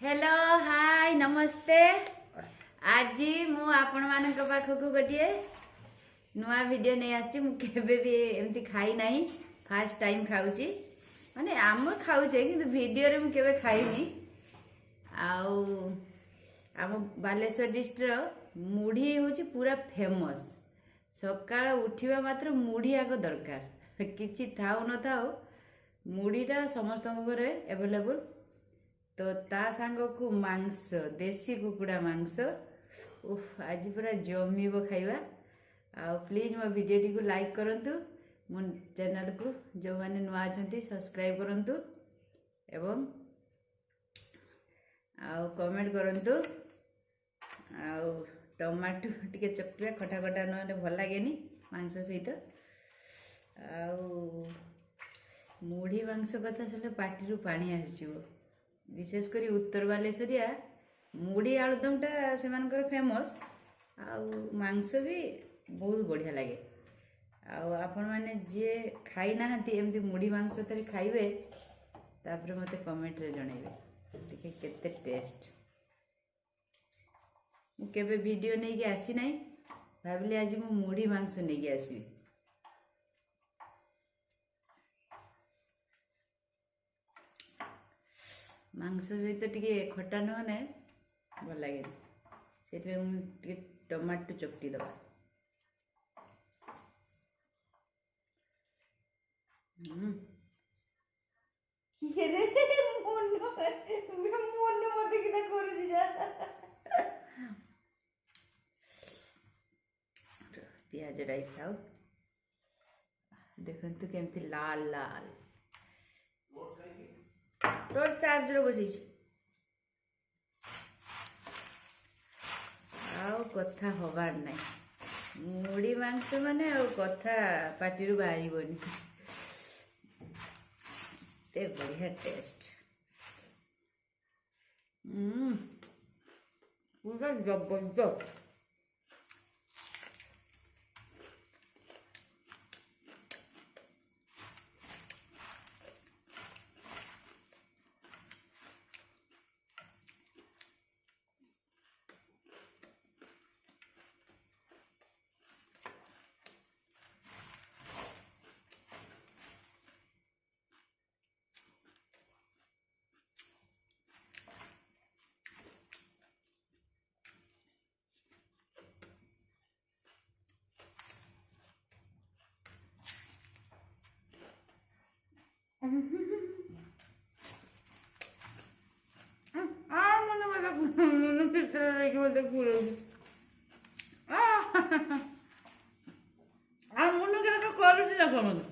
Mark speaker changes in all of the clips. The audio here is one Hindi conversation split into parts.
Speaker 1: हेलो हाय नमस्ते। आज मु आपण मानक पाखक गोटे नुआ वीडियो नहीं आसी। केबे भी एमती खाई नहीं, फास्ट टाइम खाऊची माने आम खाऊचे कि वीडियो रे मु केबे खाइनी। आउ आम बालेश्वर डिस्ट्रिक्ट मुढ़ी होची पूरा फेमस। सकाळ उठिबा मात्र मुढ़ी आग दरकार, किछि थाउ न थाउ मुढ़ीटा समस्त घरे एवेलेबल। तो ता सांग को मांस, देसी कुकुड़ा मांस, उफ आज पूरा जमीब खाइबा। आ प्लीज मो वीडियो को लाइक करंतु, मो चैनल को जो माने नुआ अछंती सब्सक्राइब करंतु एवं आउ कमेंट करंतु। आउ टमाटो टिके चकटिया खटा खटा न भल लागेनी मांस सहित। आउ मुढ़ी मांस कथा सुनले पाटिरू पानी आसीजिवो। विशेषकर उत्तर बालेश्वरिया मुढ़ी आलुदमटा से फेमस। आउ मांस भी बहुत बढ़िया लगे। आपण मैंने जी खाई ना एमती मुढ़ी मांस तरी खाइबे, तापर मते कमेंट रे जणैबे देखि केते टेस्ट। मु केबे वीडियो नहीं के आसी नाही, भाबिले आज मु मुढ़ी मांस नहीं के आसी। मांस सहित टिके खटा नने भल लगे, से टमाटो चकटी दबा। पियाज डाई खाओ, देखंतु केमती लाल लाल। टोट चार्जर बसई आउ कथा हबार नहीं। मुढ़ी मांस माने आउ कथा पाटिरू बाहरिबनी। ते बढ़िया टेस्ट, पूरा जबरदस्त। मन चित्र मन के करुची देख मत।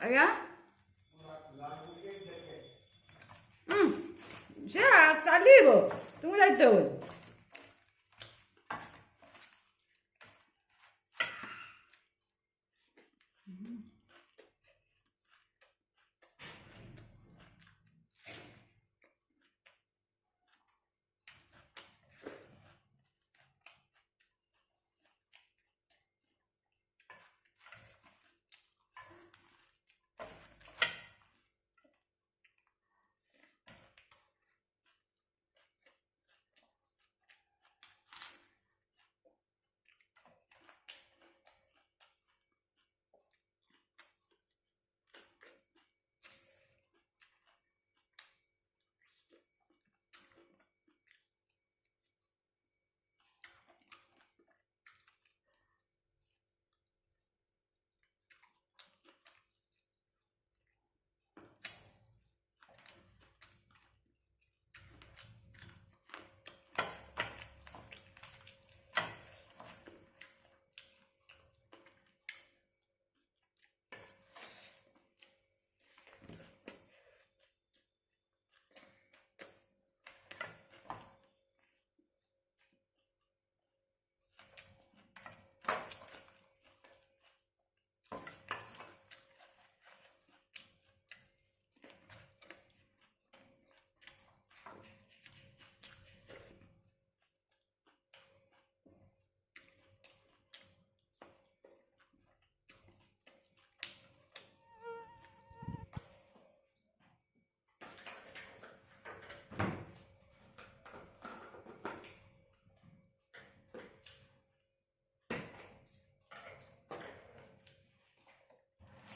Speaker 1: आया से चालिब तुम जाते हो।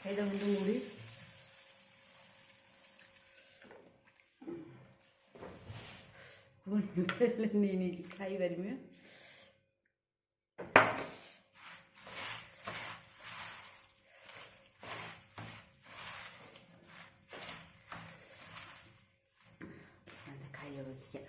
Speaker 1: ଏଇଟା କିନ୍ତୁ ମୁଢ଼ି ପୁଣି ନେଇଛି ଖାଇପାରିବି। ଖାଇବ ଦେଖିଆ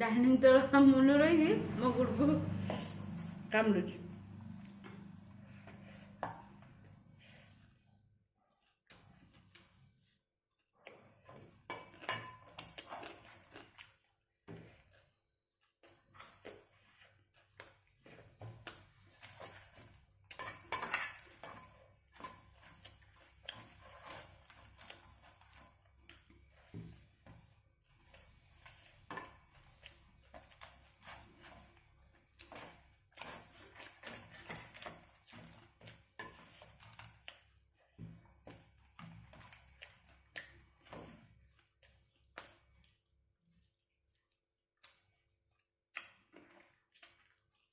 Speaker 1: डाइनिंग तल मुन रही मो गुड़ को कामुड़ुଛି।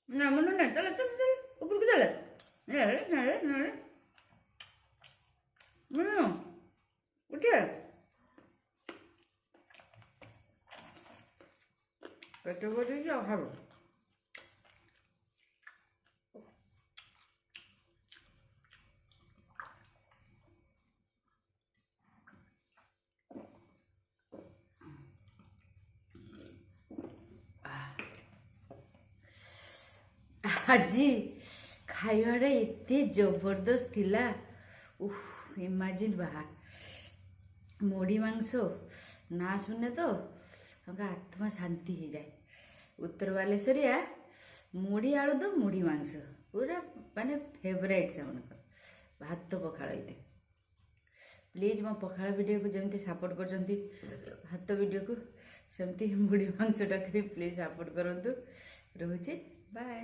Speaker 1: ना मन नहीं चल चल चल ऊपर की चल नरे नरे नरे मन उठे पेट भरी जाओ खाओ ଆଜି ଖାଇବାଟା ଏତେ ଜବରଦସ୍ତ ଥିଲା। ଇମାଜିନ୍ ବାହା ମୁଢ଼ି ମାଂସ ନା ଶୁନେ ତ ତାଙ୍କ ଆତ୍ମା ଶାନ୍ତି ହେଇଯାଏ। ଉତ୍ତର ବାଲେଶ୍ୱରିଆ ମୁଢ଼ି ଆଳୁଦମ ମୁଢ଼ି ମାଂସ ପୁରା ମାନେ ଫେଭରାଇଟ୍ ସେମାନଙ୍କର। ଭାତ ପଖାଳ ଏଇଟା। ପ୍ଲିଜ୍ ମୋ ପଖାଳ ଭିଡ଼ିଓକୁ ଯେମିତି ସପୋର୍ଟ କରୁଛନ୍ତି ଭାତ ଭିଡ଼ିଓକୁ ସେମିତି ମୁଢ଼ି ମାଂସଟାକୁ ବି ପ୍ଲିଜ୍ ସପୋର୍ଟ କରନ୍ତୁ। ରହୁଛି, ବାଏ।